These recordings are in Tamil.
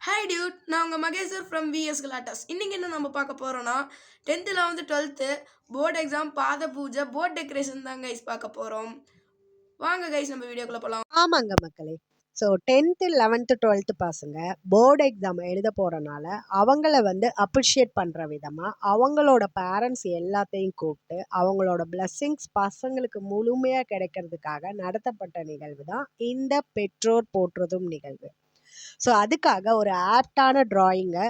ஹாய் டியூட், நான் உங்கள் மகேஸ்வர் ஃப்ரம் விஎஸ் கலாட்டஸ். இன்றைக்கி என்ன நம்ம பார்க்க போகிறோன்னா 10th 11th 12th board exam, பாத பூஜை, போர்ட் டெக்கரேஷன் தான் கைஸ் பார்க்க போகிறோம். வாங்க கைஸ் நம்ம வீடியோக்குள்ளே போகலாம். ஆமாங்க மக்களே. ஸோ 10th 11th 12th பசங்க போர்டு எக்ஸாம் எழுத போகிறனால அவங்கள அப்ரிஷியேட் பண்ணுற விதமாக அவங்களோட பேரண்ட்ஸ் எல்லாத்தையும் கூப்பிட்டு அவங்களோட பிளெஸ்ஸிங்ஸ் பசங்களுக்கு முழுமையாக கிடைக்கிறதுக்காக நடத்தப்பட்ட நிகழ்வு தான் இந்த பெற்றோர் போற்றுதும் நிகழ்வு. ஸோ அதுக்காக ஒரு ஆப்டான ட்ராயிங்கை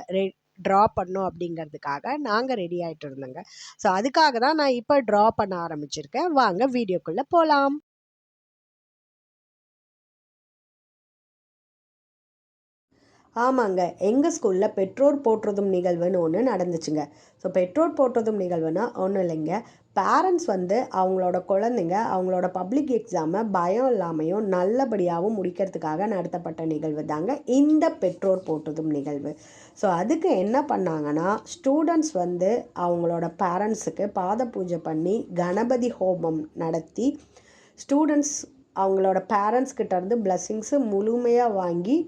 ட்ரா பண்ணோம் அப்படிங்கிறதுக்காக நாங்கள் ரெடி ஆகிட்டு இருந்தோங்க. ஸோ அதுக்காக தான் நான் இப்போ ட்ரா பண்ண ஆரம்பிச்சிருக்கேன். வாங்க வீடியோக்குள்ளே போகலாம். ஆமாங்க, எங்கள் ஸ்கூலில் பெற்றோர் போற்றுதும் நிகழ்வுன்னு ஒன்று நடந்துச்சுங்க. ஸோ பெற்றோர் போற்றுதும் நிகழ்வுனா ஒன்றும் இல்லைங்க, பேரண்ட்ஸ் அவங்களோட குழந்தைங்க அவங்களோட பப்ளிக் எக்ஸாமை பயம் இல்லாமையும் நல்லபடியாகவும் முடிக்கிறதுக்காக நடத்தப்பட்ட நிகழ்வு தாங்க இந்த பெற்றோர் போற்றுதும் நிகழ்வு. ஸோ அதுக்கு என்ன பண்ணாங்கன்னா, ஸ்டூடெண்ட்ஸ் அவங்களோட பேரண்ட்ஸுக்கு பாத பூஜை பண்ணி கணபதி ஹோமம் நடத்தி ஸ்டூடெண்ட்ஸ் அவங்களோட பேரண்ட்ஸ்கிட்டேருந்து பிளெஸ்ஸிங்ஸு முழுமையாக வாங்கி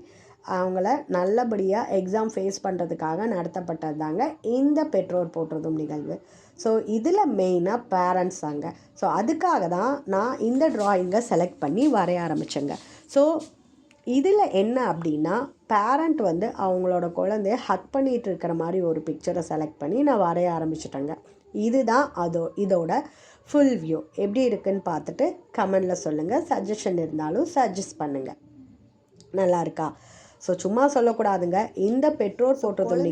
அவங்கள நல்லபடியாக எக்ஸாம் ஃபேஸ் பண்ணுறதுக்காக நடத்தப்பட்டது தாங்க இந்த பெற்றோர் போற்றுதும் நிகழ்வு. ஸோ இதில் மெயினாக பேரண்ட்ஸ் தாங்க. ஸோ அதுக்காக தான் நான் இந்த ட்ராயிங்கை செலக்ட் பண்ணி வரைய ஆரம்பித்தேங்க. ஸோ இதில் என்ன அப்படின்னா, பேரண்ட் அவங்களோட குழந்தைய ஹக் பண்ணிகிட்டு இருக்கிற மாதிரி ஒரு பிக்சரை செலக்ட் பண்ணி நான் வரைய ஆரம்பிச்சிட்டேங்க. இதுதான் இதோட ஃபுல் வியூ. எப்படி இருக்குன்னு பார்த்துட்டு கமெண்டில் சொல்லுங்கள். சஜஷன் இருந்தாலும் சஜஸ்ட் பண்ணுங்கள். நல்லா இருக்கா? ஸோ சும்மா சொல்லக்கூடாதுங்க, இந்த பெற்றோர் போற்றுதும்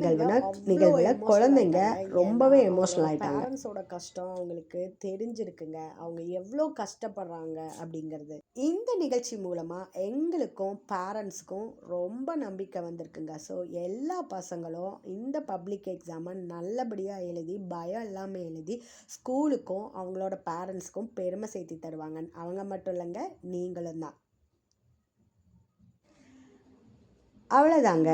நிகழ்வில் குழந்தைங்க ரொம்பவே எமோஷ்னல் ஆகிட்டாங்க. பேரண்ட்ஸோட கஷ்டம் அவங்களுக்கு தெரிஞ்சிருக்குங்க, அவங்க எவ்வளோ கஷ்டப்படுறாங்க அப்படிங்கிறது. இந்த நிகழ்ச்சி மூலமாக எங்களுக்கும் பேரண்ட்ஸுக்கும் ரொம்ப நம்பிக்கை வந்திருக்குங்க. ஸோ எல்லா பசங்களும் இந்த பப்ளிக் எக்ஸாமை நல்லபடியாக எழுதி பயம் இல்லாமல் எழுதி ஸ்கூலுக்கும் அவங்களோட பேரண்ட்ஸுக்கும் பெருமை சேர்த்து தருவாங்க. அவங்க மட்டும் இல்லைங்க, நீங்களும் தான். அவ்வளோதாங்க,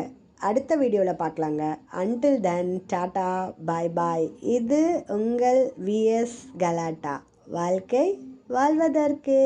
அடுத்த வீடியோவில் பார்க்கலாங்க. அன்டில் தென் டாட்டா, பாய் பாய். இது உங்கள் விஎஸ் கலாட்டா, வாழ்க்கை வாழ்வதற்கு.